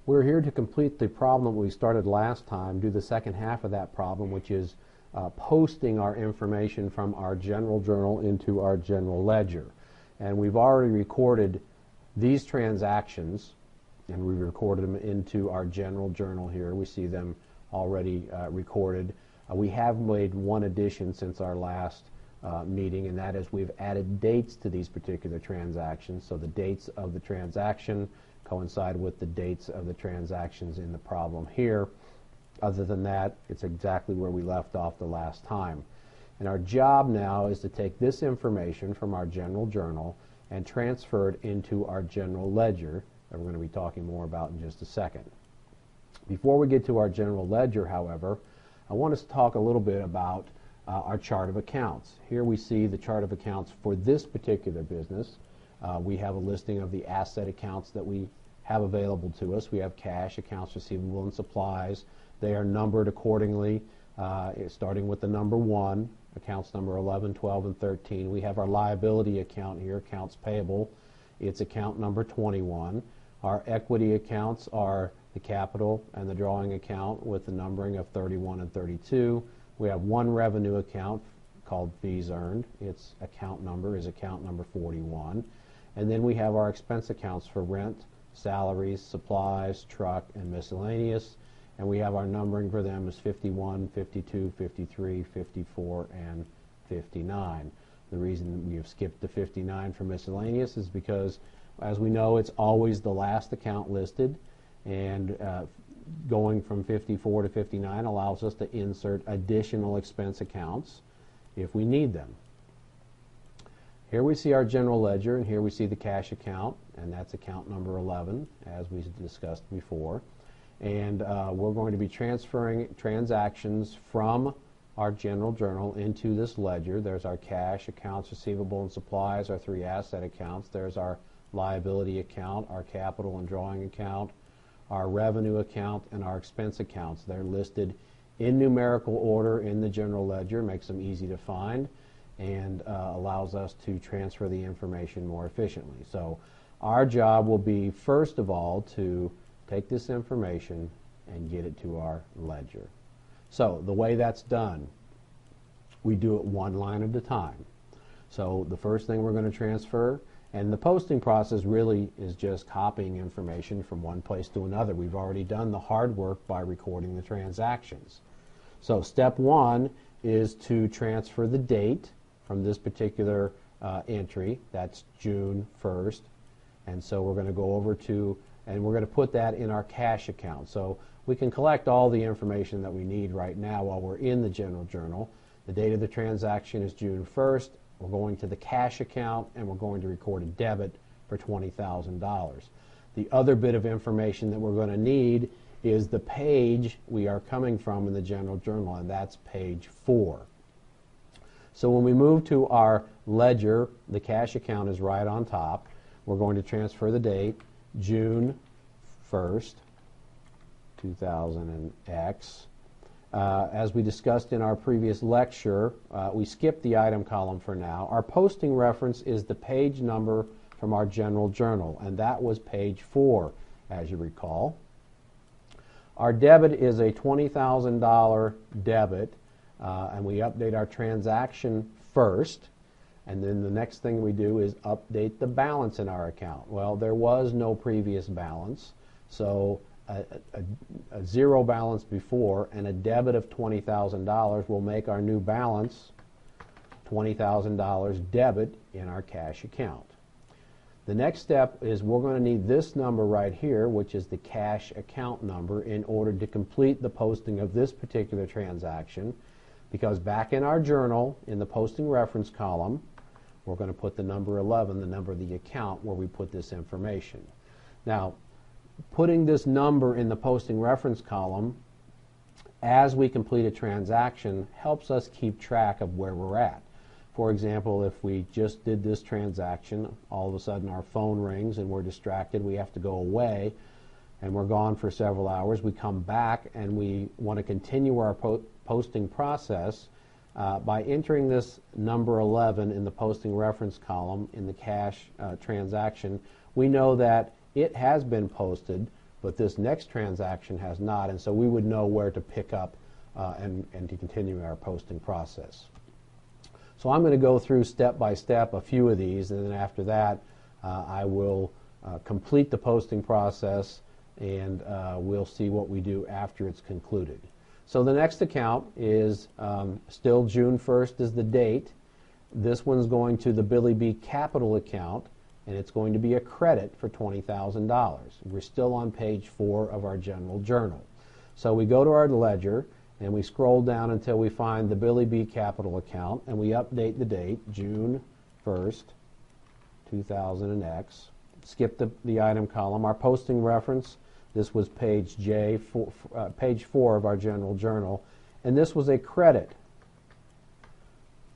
We're here to complete the problem we started last time, do the second half of that problem, which is posting our information from our general journal into our general ledger. And we've already recorded these transactions, and we recorded them into our general journal here. We see them already recorded. We have made one addition since our last meeting, and that is we've added dates to these particular transactions. So the dates of the transaction coincide with the dates of the transactions in the problem here. Other than that, it's exactly where we left off the last time. And our job now is to take this information from our general journal and transfer it into our general ledger that we're going to be talking more about in just a second. Before we get to our general ledger, however, I want us to talk a little bit about our chart of accounts. Here we see the chart of accounts for this particular business. We have a listing of the asset accounts that we have available to us. We have cash, accounts receivable, and supplies. They are numbered accordingly, starting with the number 1, accounts number 11, 12, and 13. We have our liability account here, accounts payable. It's account number 21. Our equity accounts are the capital and the drawing account with the numbering of 31 and 32. We have one revenue account called fees earned. Its account number is account number 41. And then we have our expense accounts for rent, salaries, supplies, truck, and miscellaneous. And we have our numbering for them as 51, 52, 53, 54, and 59. The reason we have skipped to 59 for miscellaneous is because, as we know, it's always the last account listed, and going from 54 to 59 allows us to insert additional expense accounts if we need them. Here we see our general ledger, and here we see the cash account, and that's account number 11, as we discussed before. And we're going to be transferring transactions from our general journal into this ledger. There's our cash, accounts receivable, and supplies, our 3 asset accounts. There's our liability account, our capital and drawing account, our revenue account, and our expense accounts. They're listed in numerical order in the general ledger, makes them easy to find, and allows us to transfer the information more efficiently. So our job will be, first of all, to take this information and get it to our ledger. So the way that's done, we do it one line at a time. So the first thing we're going to transfer, and the posting process really is just copying information from one place to another. We've already done the hard work by recording the transactions. So step 1 is to transfer the date from this particular entry. That's June 1st. And so we're going to go over to, and we're going to put that in our cash account. So we can collect all the information that we need right now while we're in the general journal. The date of the transaction is June 1st. We're going to the cash account, and we're going to record a debit for $20,000. The other bit of information that we're going to need is the page we are coming from in the general journal, and that's page 4. So when we move to our ledger, the cash account is right on top. We're going to transfer the date, June 1st, 2000 and X. As we discussed in our previous lecture, we skipped the item column for now. Our posting reference is the page number from our general journal, and that was page 4, as you recall. Our debit is a $20,000 debit, and we update our transaction first, and then the next thing we do is update the balance in our account. Well, there was no previous balance, so a zero balance before and a debit of $20,000 will make our new balance $20,000 debit in our cash account. The next step is we're going to need this number right here, which is the cash account number, in order to complete the posting of this particular transaction, because back in our journal, in the posting reference column, we're going to put the number 11, the number of the account where we put this information. Now, putting this number in the posting reference column as we complete a transaction helps us keep track of where we're at. For example, if we just did this transaction, all of a sudden our phone rings and we're distracted, we have to go away, and we're gone for several hours. We come back and we want to continue our posting process. By entering this number 11 in the posting reference column in the cash transaction, we know that it has been posted but this next transaction has not, and so we would know where to pick up and to continue our posting process. So I'm going to go through step by step a few of these, and then after that I will complete the posting process, and we'll see what we do after it's concluded. So the next account is still June 1st is the date. This one's going to the Billy B Capital account, and it's going to be a credit for $20,000. We're still on page 4 of our general journal. So we go to our ledger, and we scroll down until we find the Billy B Capital account, and we update the date, June 1st, 2000 and X. Skip the item column. Our posting reference, this was page page 4 of our general journal, and this was a credit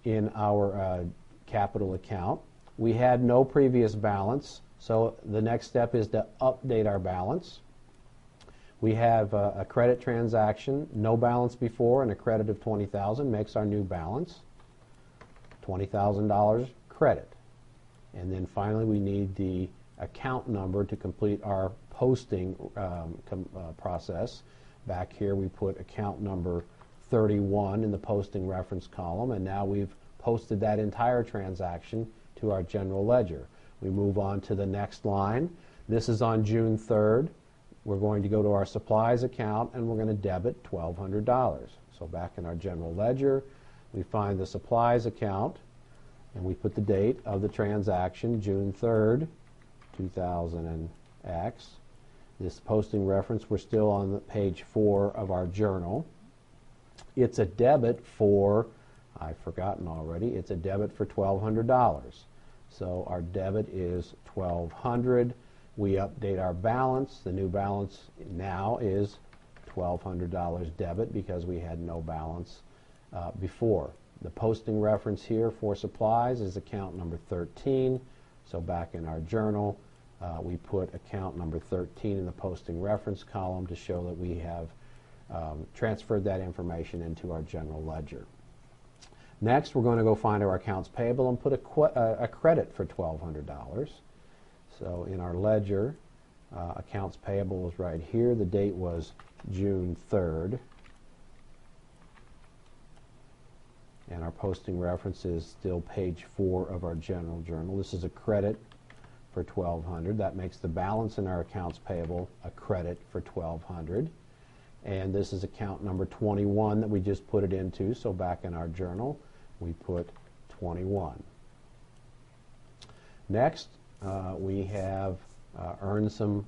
in our capital account. We had no previous balance, so the next step is to update our balance. We have a credit transaction, no balance before, and a credit of $20,000 makes our new balance, $20,000 credit. And then finally we need the account number to complete our posting process. Back here we put account number 31 in the posting reference column, and now we've posted that entire transaction to our general ledger. We move on to the next line. This is on June 3rd. We're going to go to our supplies account, and we're going to debit $1,200. So back in our general ledger, we find the supplies account, and we put the date of the transaction, June 3rd, 2000 and X. This posting reference, we're still on page 4 of our journal. It's a debit for, I've forgotten already, it's a debit for $1,200. So our debit is $1,200. We update our balance. The new balance now is $1,200 debit because we had no balance before. The posting reference here for supplies is account number 13. So back in our journal, we put account number 13 in the posting reference column to show that we have transferred that information into our general ledger. Next, we're going to go find our accounts payable and put a credit for $1,200. So in our ledger, accounts payable was right here. The date was June 3rd. And our posting reference is still page 4 of our general journal. This is a credit for $1,200. That makes the balance in our accounts payable a credit for $1,200. And this is account number 21 that we just put it into. So back in our journal, we put 21. Next, we have earned some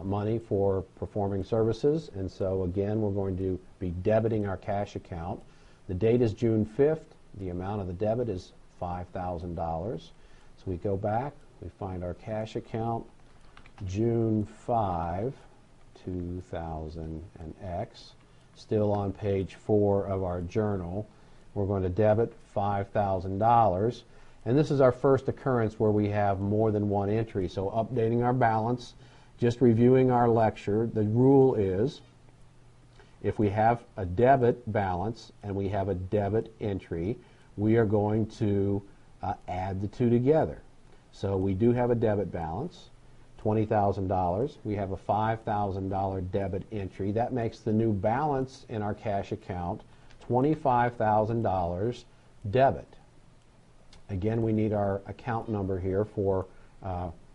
money for performing services, and so again we're going to be debiting our cash account. The date is June 5th. The amount of the debit is $5,000. So we go back, we find our cash account, June 5, 2000 and X, still on page 4 of our journal. We're going to debit $5,000. And this is our first occurrence where we have more than one entry. So updating our balance, just reviewing our lecture, the rule is if we have a debit balance and we have a debit entry, we are going to add the two together. So we do have a debit balance, $20,000. We have a $5,000 debit entry. That makes the new balance in our cash account $25,000 debit. Again, we need our account number here for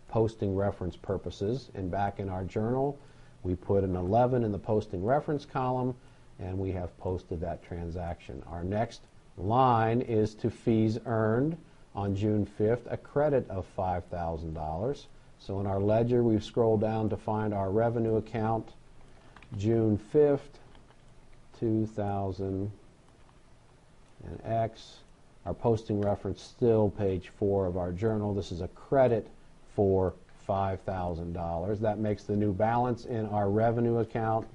posting reference purposes. And back in our journal, we put an 11 in the posting reference column, and we have posted that transaction. Our next line is to fees earned on June 5th, a credit of $5,000. So in our ledger, we've scrolled down to find our revenue account, June 5th, 2000 and X. Our posting reference still page 4 of our journal. This is a credit for $5,000. That makes the new balance in our revenue account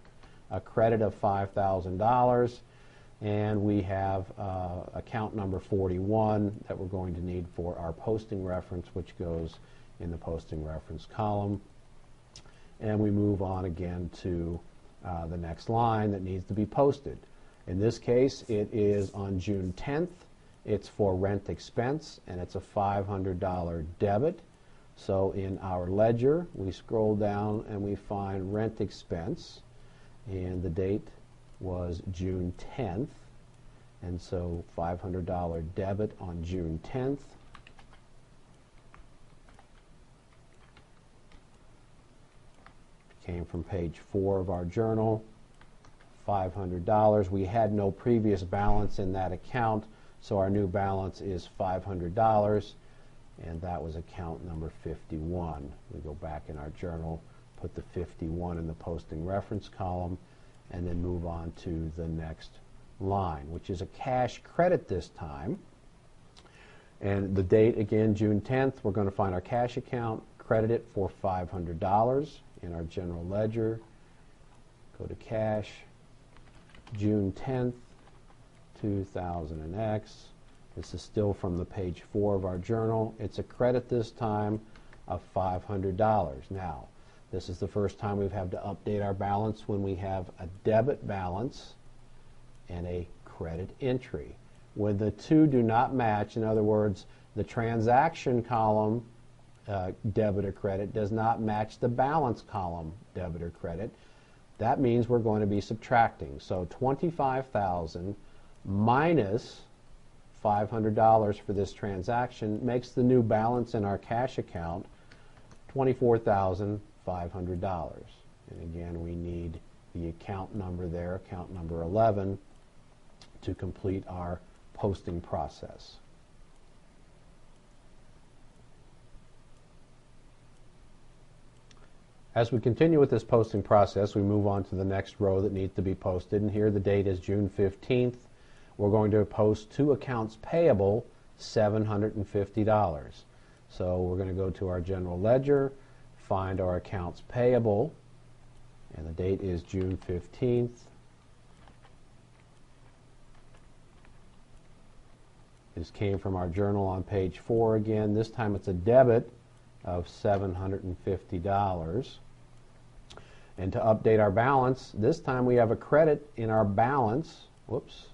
a credit of $5,000. And we have account number 41 that we're going to need for our posting reference, which goes in the posting reference column. And we move on again to the next line that needs to be posted. In this case, it is on June 10th. It's for rent expense, and it's a $500 debit. So in our ledger, we scroll down and we find rent expense, and the date was June 10th, and so $500 debit on June 10th. Came from page 4 of our journal. $500. We had no previous balance in that account, so our new balance is $500, and that was account number 51. We go back in our journal, put the 51 in the posting reference column, and then move on to the next line, which is a cash credit this time. And the date, again, June 10th, we're going to find our cash account, credit it for $500 in our general ledger. Go to cash, June 10th, 2000X. This is still from the page 4 of our journal. It's a credit this time of $500. Now, this is the first time we've had to update our balance when we have a debit balance and a credit entry. When the two do not match, in other words, the transaction column debit or credit does not match the balance column debit or credit, that means we're going to be subtracting. So $25,000 minus $500 for this transaction makes the new balance in our cash account $24,500. And again, we need the account number there, account number 11, to complete our posting process. As we continue with this posting process, we move on to the next row that needs to be posted, and here the date is June 15th. We're going to post two accounts payable, $750. So we're going to go to our general ledger, find our accounts payable, and the date is June 15th. This came from our journal on page 4 again. This time it's a debit of $750. And to update our balance, this time we have a credit in our balance. Whoops.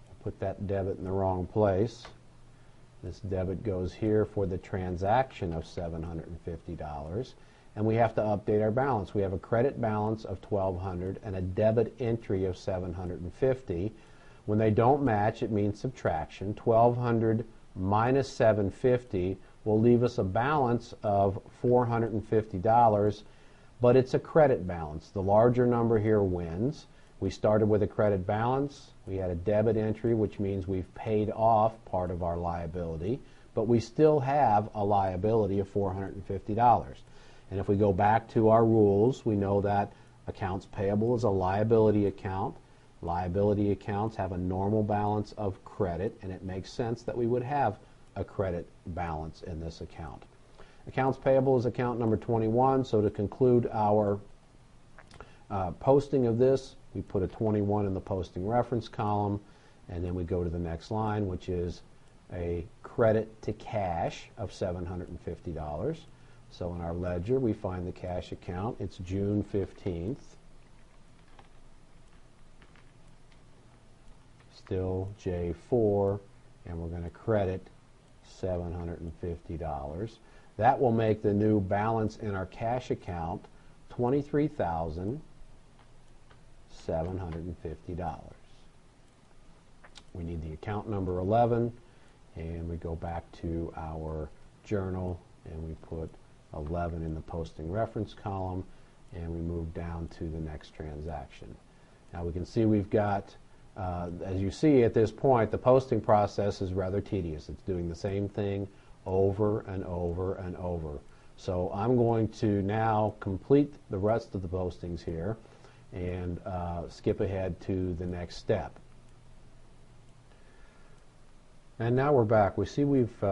I put that debit in the wrong place. This debit goes here for the transaction of $750. And we have to update our balance. We have a credit balance of $1,200 and a debit entry of $750. When they don't match, it means subtraction. $1,200 minus $750 will leave us a balance of $450, but it's a credit balance. The larger number here wins. We started with a credit balance. We had a debit entry, which means we've paid off part of our liability, but we still have a liability of $450. And if we go back to our rules, we know that accounts payable is a liability account. Liability accounts have a normal balance of credit, and it makes sense that we would have a credit balance in this account. Accounts payable is account number 21, so to conclude our posting of this, we put a 21 in the posting reference column, and then we go to the next line, which is a credit to cash of $750. So in our ledger, we find the cash account. It's June 15th. Still J4, and we're going to credit $750. That will make the new balance in our cash account $23,750. We need the account number 11, and we go back to our journal and we put 11 in the posting reference column, and we move down to the next transaction. Now we can see we've got as you see at this point, the posting process is rather tedious. It's doing the same thing over and over and over. So I'm going to now complete the rest of the postings here and skip ahead to the next step. And now we're back. We see we've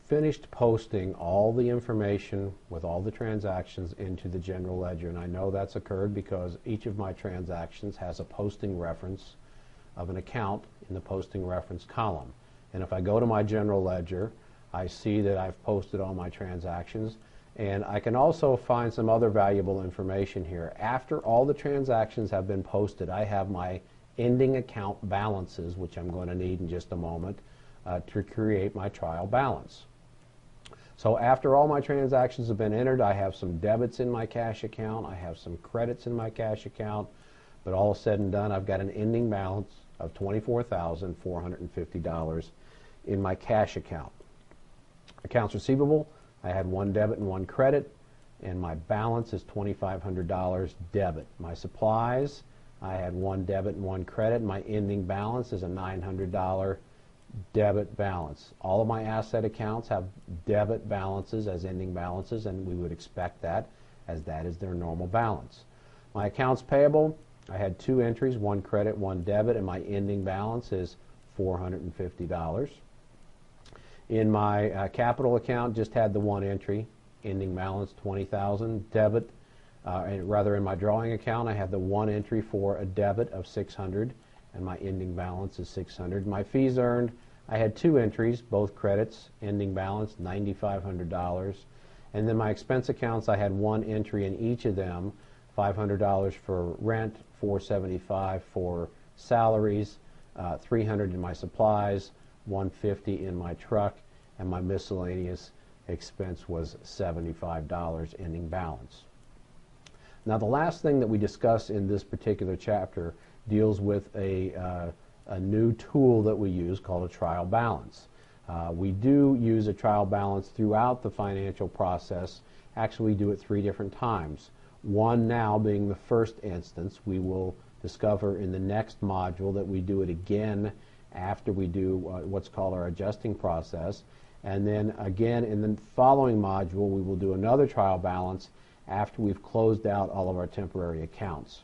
finished posting all the information with all the transactions into the general ledger, and I know that's occurred because each of my transactions has a posting reference of an account in the posting reference column. And if I go to my general ledger, I see that I've posted all my transactions, and I can also find some other valuable information here. After all the transactions have been posted, I have my ending account balances, which I'm going to need in just a moment, to create my trial balance. So after all my transactions have been entered, I have some debits in my cash account, I have some credits in my cash account, but all said and done, I've got an ending balance of $24,450 in my cash account. Accounts receivable, I had one debit and one credit, and my balance is $2,500 debit. My supplies, I had one debit and one credit. My ending balance is a $900 debit balance. All of my asset accounts have debit balances as ending balances, and we would expect that, as that is their normal balance. My accounts payable, I had two entries, one credit, one debit, and my ending balance is $450. In my capital account, just had the one entry, ending balance $20,000 debit. And rather, in my drawing account, I had the one entry for a debit of $600, and my ending balance is $600. My fees earned, I had two entries, both credits, ending balance $9,500. And then my expense accounts, I had one entry in each of them, $500 for rent, $475 for salaries, $300 in my supplies, $150 in my truck, and my miscellaneous expense was $75 ending balance. Now, the last thing that we discuss in this particular chapter deals with a new tool that we use called a trial balance. We do use a trial balance throughout the financial process. Actually, we do it 3 different times. One now being the first instance. We will discover in the next module that we do it again after we do what's called our adjusting process. And then again in the following module, we will do another trial balance after we've closed out all of our temporary accounts.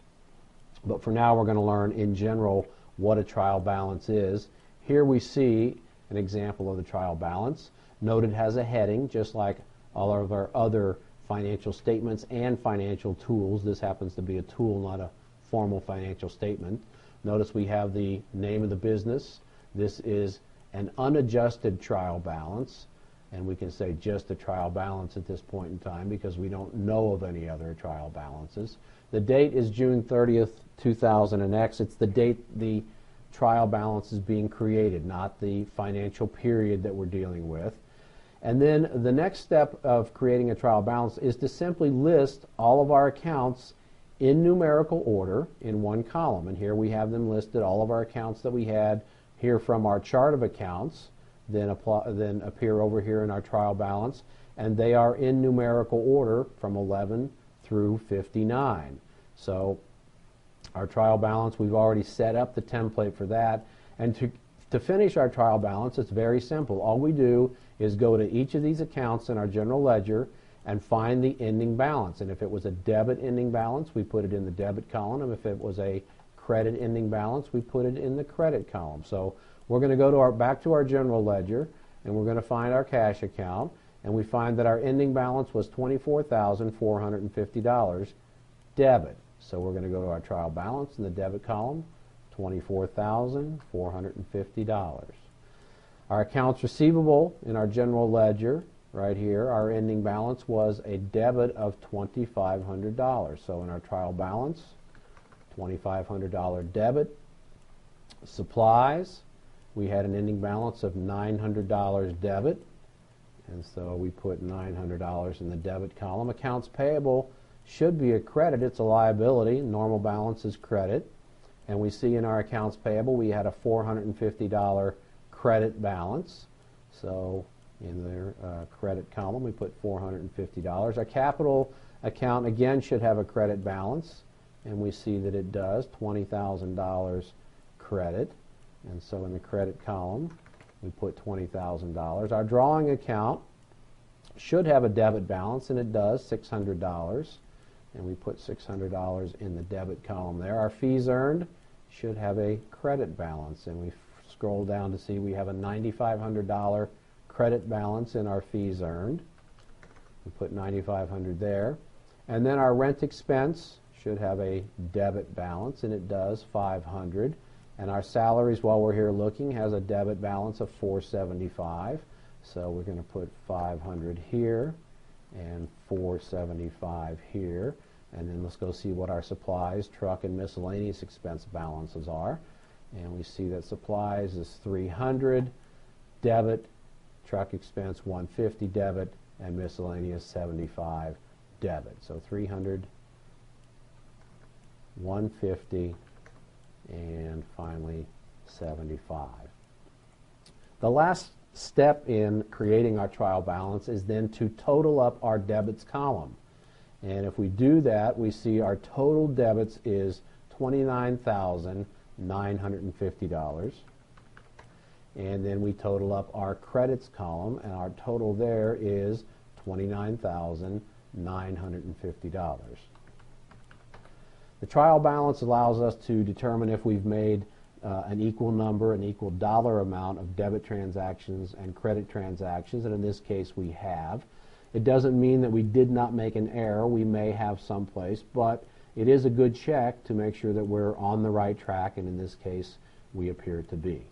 But for now, we're going to learn in general what a trial balance is. Here we see an example of the trial balance. Note it has a heading, just like all of our other financial statements and financial tools. This happens to be a tool, not a formal financial statement. Notice we have the name of the business. This is an unadjusted trial balance, and we can say just a trial balance at this point in time because we don't know of any other trial balances. The date is June 30th, 2000X. It's the date the trial balance is being created, not the financial period that we're dealing with. And then the next step of creating a trial balance is to simply list all of our accounts in numerical order in one column. And here we have them listed, all of our accounts that we had here from our chart of accounts, then appear over here in our trial balance, and they are in numerical order from 11 through 59. So our trial balance, we've already set up the template for that. And to finish our trial balance, it's very simple. All we do is go to each of these accounts in our general ledger and find the ending balance. And if it was a debit ending balance, we put it in the debit column. And if it was a credit ending balance, we put it in the credit column. So we're going to go to back to our general ledger, and we're going to find our cash account, and we find that our ending balance was $24,450 debit. So we're going to go to our trial balance in the debit column, $24,450. Our accounts receivable in our general ledger, right here, our ending balance was a debit of $2,500. So in our trial balance, $2,500 debit. Supplies, we had an ending balance of $900 debit, and so we put $900 in the debit column. Accounts payable should be a credit. It's a liability. Normal balance is credit. And we see in our accounts payable we had a $450 credit balance. So in their credit column we put $450. Our capital account again should have a credit balance, and we see that it does, $20,000 credit. And so in the credit column we put $20,000. Our drawing account should have a debit balance, and it does, $600. And we put $600 in the debit column there. Our fees earned should have a credit balance, and we scroll down to see we have a $9,500 credit balance in our fees earned. We put $9,500 there. And then our rent expense should have a debit balance, and it does, $500. And our salaries, while we're here looking, has a debit balance of $475. So we're going to put $500 here and $475 here. And then let's go see what our supplies, truck, and miscellaneous expense balances are. And we see that supplies is $300, debit, truck expense 150 debit, and miscellaneous 75 debit. So 300, 150, and finally 75. The last step in creating our trial balance is then to total up our debits column. And if we do that, we see our total debits is $29,950. And then we total up our credits column, and our total there is $29,950. The trial balance allows us to determine if we've made an equal number, an equal dollar amount of debit transactions and credit transactions, and in this case we have. It doesn't mean that we did not make an error. We may have someplace, but it is a good check to make sure that we're on the right track, and in this case we appear to be.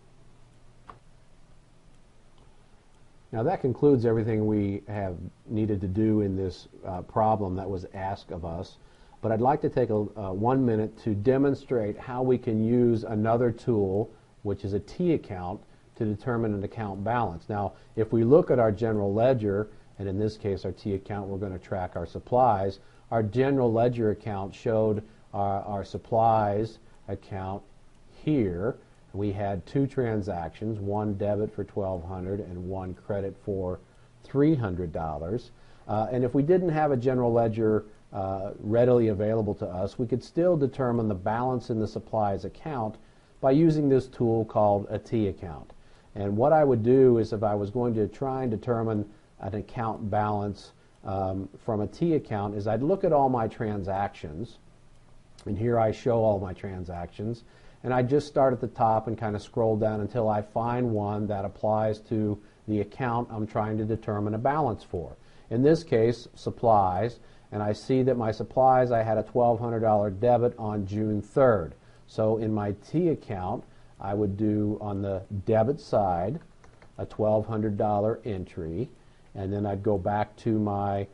Now that concludes everything we have needed to do in this problem that was asked of us. But I'd like to take 1 minute to demonstrate how we can use another tool, which is a T account, to determine an account balance. Now, if we look at our general ledger, and in this case our T account, we're going to track our supplies. Our general ledger account showed our supplies account here. We had two transactions, one debit for $1,200 and one credit for $300. And if we didn't have a general ledger readily available to us, we could still determine the balance in the supplies account by using this tool called a T account. And what I would do is, if I was going to try and determine an account balance from a T account, is I'd look at all my transactions, and here I show all my transactions, and I just start at the top and kind of scroll down until I find one that applies to the account I'm trying to determine a balance for. In this case, supplies, and I see that my supplies, I had a $1,200 debit on June 3rd. So in my T account, I would do on the debit side a $1,200 entry, and then I'd go back to my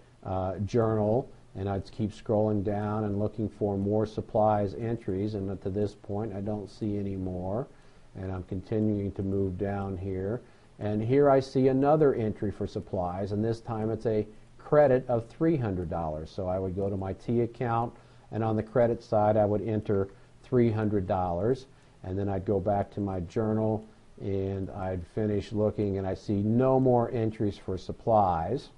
journal, and I'd keep scrolling down and looking for more supplies entries, and to this point I don't see any more, and I'm continuing to move down here, and here I see another entry for supplies, and this time it's a credit of $300. So I would go to my T account, and on the credit side I would enter $300, and then I'd go back to my journal and I'd finish looking, and I see no more entries for supplies.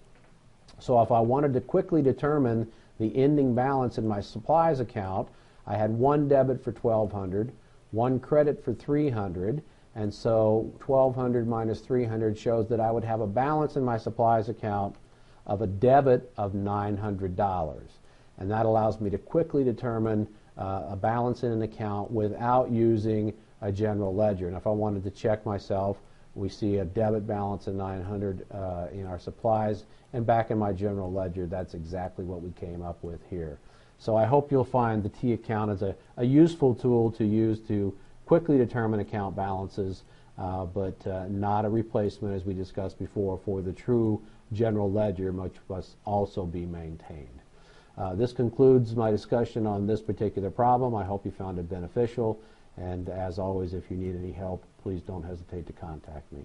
So if I wanted to quickly determine the ending balance in my supplies account, I had one debit for $1,200, one credit for $300, and so $1,200 minus $300 shows that I would have a balance in my supplies account of a debit of $900. And that allows me to quickly determine a balance in an account without using a general ledger. And if I wanted to check myself, we see a debit balance of $900 in our supplies, and back in my general ledger, that's exactly what we came up with here. So I hope you'll find the T account as a useful tool to use to quickly determine account balances, but not a replacement, as we discussed before, for the true general ledger, which must also be maintained. This concludes my discussion on this particular problem. I hope you found it beneficial, and as always, if you need any help, please don't hesitate to contact me.